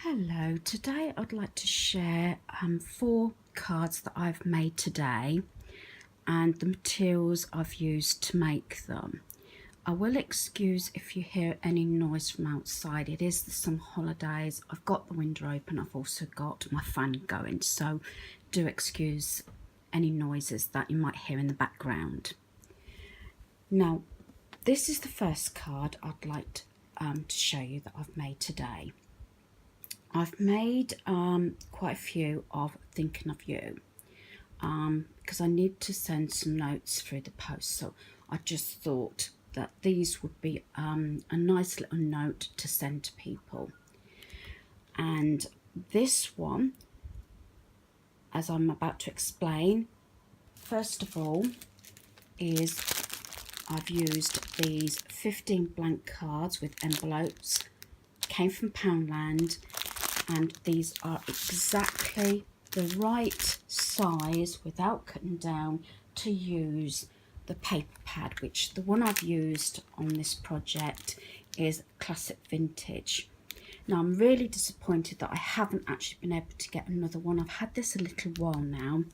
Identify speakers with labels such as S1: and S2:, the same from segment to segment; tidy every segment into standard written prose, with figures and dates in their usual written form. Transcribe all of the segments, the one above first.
S1: Hello, today I'd like to share 4 cards that I've made today and the materials I've used to make them. I will excuse if you hear any noise from outside. It is the summer holidays. I've got the window open. I've also got my fan going, so do excuse any noises that you might hear in the background. Now, this is the first card I'd like to show you that I've made today. I've made quite a few of Thinking of You because I need to send some notes through the post, so I just thought that these would be a nice little note to send to people. And this one, as I'm about to explain, first of all is I've used these 15 blank cards with envelopes, came from Poundland, and these are exactly the right size without cutting down to use the paper pad, which the one I've used on this project is Classic Vintage. Now I'm really disappointed that I haven't actually been able to get another one. I've had this a little while now,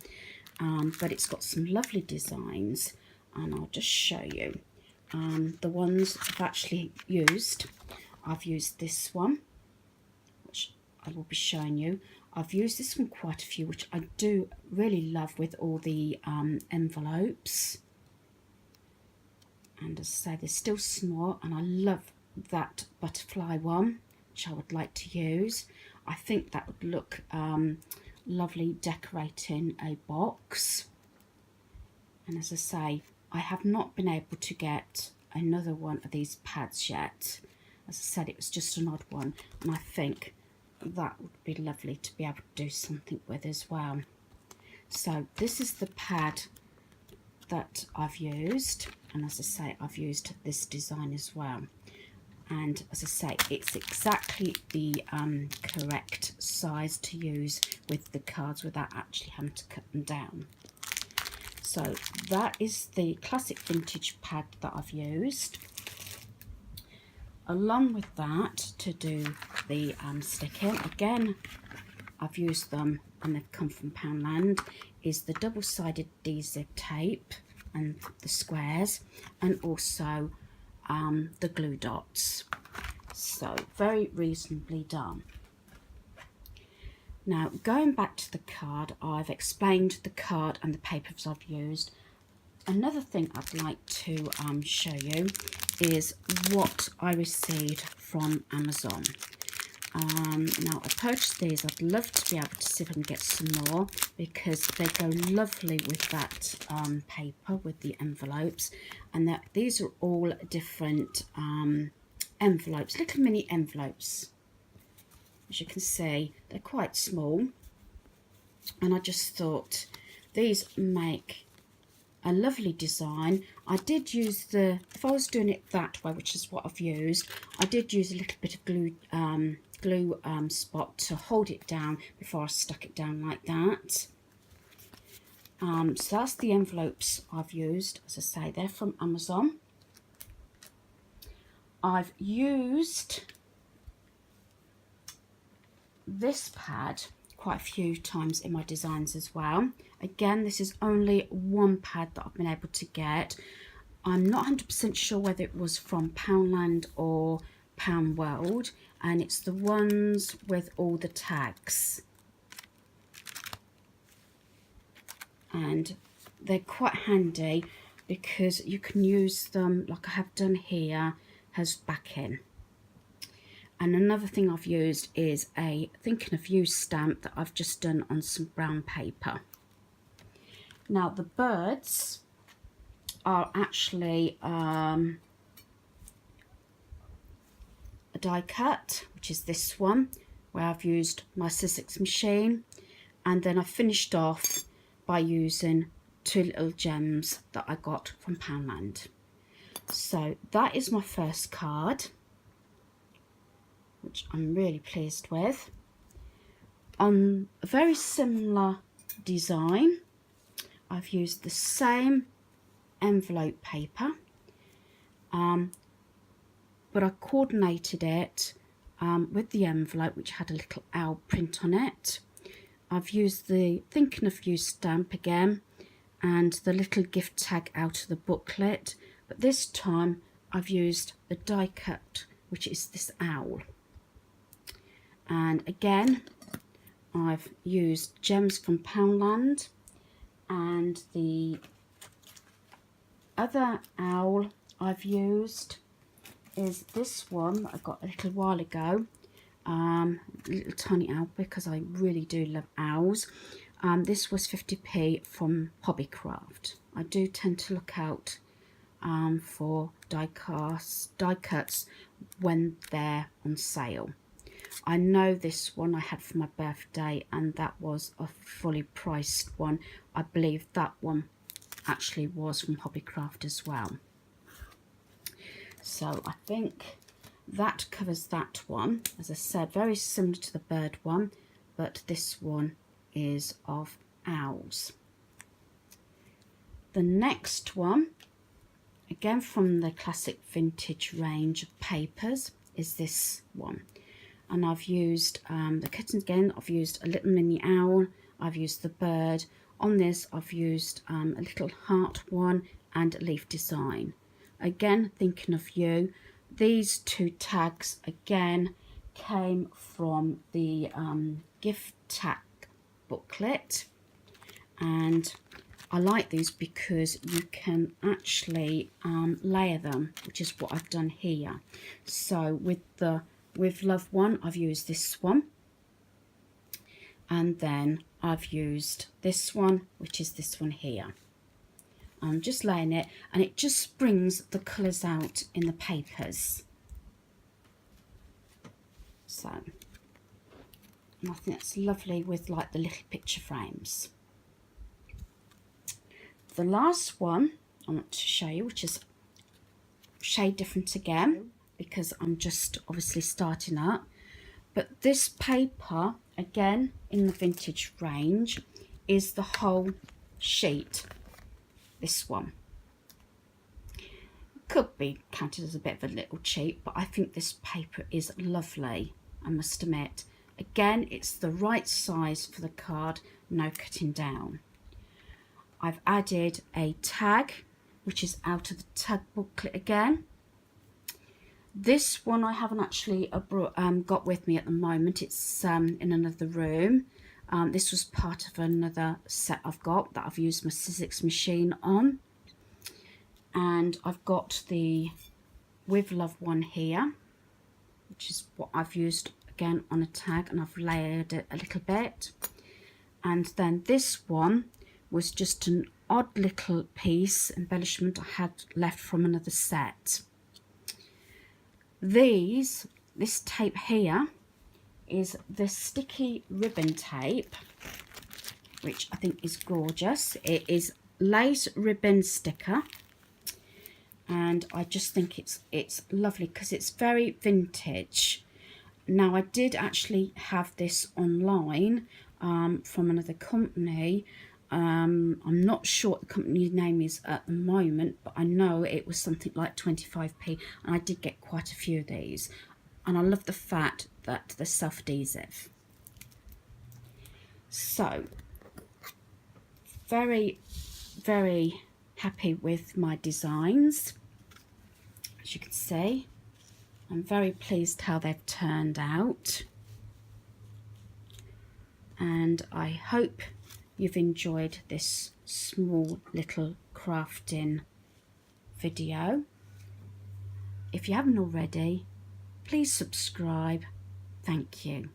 S1: but it's got some lovely designs, and I'll just show you the ones I've actually used. I've used this one, which I will be showing you. I've used this one quite a few, which I do really love with all the envelopes. And as I say, they're still small, and I love that butterfly one, which I would like to use. I think that would look lovely decorating a box. And as I say, I have not been able to get another one of these pads yet. As I said, it was just an odd one, and I think that would be lovely to be able to do something with as well. So this is the pad that I've used, and as I say, I've used this design as well. And as I say, it's exactly the correct size to use with the cards without actually having to cut them down. So that is the Classic Vintage pad that I've used. Along with that, to do the sticking, again I've used them and they've come from Poundland, is the double-sided D-zip tape and the squares, and also the glue dots. So very reasonably done. Now going back to the card, I've explained the card and the papers I've used. Another thing I'd like to show you is what I received from Amazon. Now I purchased these. I'd love to be able to see if I can get some more, because they go lovely with that paper, with the envelopes, and that these are all different envelopes, little mini envelopes. As you can see, they're quite small, and I just thought these make a lovely design. I did use if I was doing it that way, which is what I've used, I did use a little bit of glue spot to hold it down before I stuck it down like that. So that's the envelopes I've used. As I say, they're from Amazon. I've used this pad quite a few times in my designs as well. Again, this is only one pad that I've been able to get. I'm not 100% sure whether it was from Poundland or Pound World, and it's the ones with all the tags. And they're quite handy because you can use them, like I have done here, as backing. And another thing I've used is a Thinking of You stamp that I've just done on some brown paper. Now the birds are actually a die cut, which is this one, where I've used my Sizzix machine, and then I finished off by using 2 little gems that I got from Poundland. So that is my first card, which I'm really pleased with. On a very similar design, I've used the same envelope paper, but I coordinated it with the envelope, which had a little owl print on it. I've used the Thinking of You stamp again and the little gift tag out of the booklet, but this time I've used the die cut, which is this owl. And again, I've used gems from Poundland, and the other owl I've used is this one that I got a little while ago, little tiny owl, because I really do love owls. This was 50p from Hobbycraft. I do tend to look out for die cuts when they're on sale. I know this one I had for my birthday, and that was a fully priced one. I believe that one actually was from Hobbycraft as well. So I think that covers that one. As I said, very similar to the bird one, but this one is of owls. The next one, again from the classic vintage range of papers, is this one. And I've used the kittens again. I've used a little mini owl. I've used the bird. On this, I've used a little heart one and a leaf design. Again, Thinking of You. These two tags again came from the gift tag booklet, and I like these because you can actually layer them, which is what I've done here. So with the With Love one, I've used this one, and then I've used this one, which is this one here. I'm just laying it, and it just brings the colours out in the papers. So, and I think that's lovely with like the little picture frames. The last one I want to show you, which is shade different again, because I'm just obviously starting up, but this paper again in the vintage range is the whole sheet. This one could be counted as a bit of a little cheap, but I think this paper is lovely, I must admit. Again, it's the right size for the card, no cutting down. I've added a tag, which is out of the tag booklet again. This one I haven't actually got with me at the moment. It's in another room. This was part of another set I've got that I've used my Sizzix machine on. And I've got the With Love one here, which is what I've used again on a tag, and I've layered it a little bit. And then this one was just an odd little piece embellishment I had left from another set. This tape here is the sticky ribbon tape, which I think is gorgeous. It is lace ribbon sticker, and I just think it's lovely because it's very vintage. Now, I did actually have this online from another company. I'm not sure what the company name is at the moment, but I know it was something like 25p, and I did get quite a few of these. And I love the fact that they're self-adhesive. So, very, very happy with my designs. As you can see, I'm very pleased how they've turned out. And I hope you've enjoyed this small little crafting video. If you haven't already, please subscribe. Thank you.